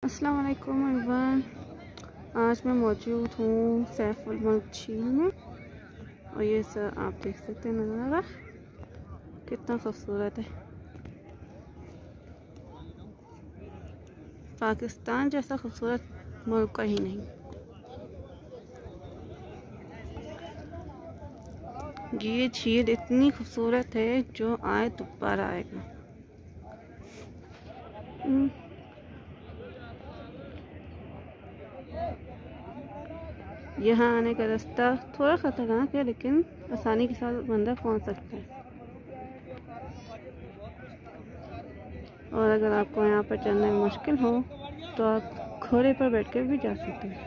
अस्सलाम वालेकुम एवरीवन। आज मैं मौजूद हूँ सैफुल मुल्क झील में और ये सर आप देख सकते हैं नज़ारा कितना खूबसूरत है। पाकिस्तान जैसा खूबसूरत मुल्क कहीं नहीं। ये झील इतनी खूबसूरत है जो आए दोबारा आएगा। यहाँ आने का रास्ता थोड़ा ख़तरनाक है लेकिन आसानी के साथ बंदा पहुँच सकता है। और अगर आपको यहाँ पर चलने में मुश्किल हो तो आप घोड़े पर बैठकर भी जा सकते हैं।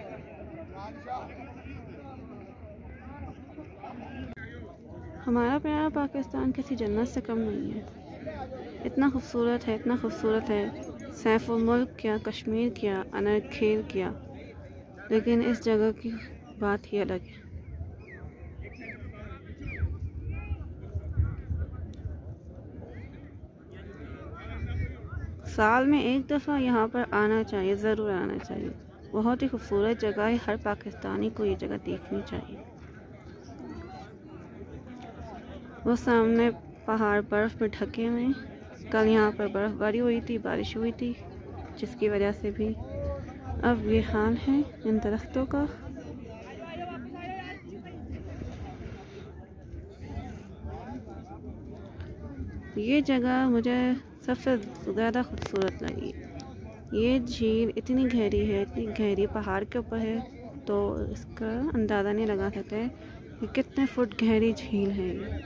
हमारा प्यारा पाकिस्तान किसी जन्नत से कम नहीं है। इतना खूबसूरत है, इतना खूबसूरत है। सैफुल मुल्क क्या, कश्मीर क्या, अनरखेल क्या, लेकिन इस जगह की बात ही अलग है। साल में एक दफ़ा यहाँ पर आना चाहिए, ज़रूर आना चाहिए। बहुत ही खूबसूरत जगह है, हर पाकिस्तानी को ये जगह देखनी चाहिए। वो सामने पहाड़ बर्फ़ में ढके हुए हैं। कल यहाँ पर बर्फ़बारी हुई थी, बारिश हुई थी, जिसकी वजह से भी अब ये हाल है इन दरख्तों का। ये जगह मुझे सबसे ज़्यादा खूबसूरत लगी। ये झील इतनी गहरी है, इतनी गहरी, पहाड़ के ऊपर है तो इसका अंदाज़ा नहीं लगा सकते कि कितने फुट गहरी झील है ये।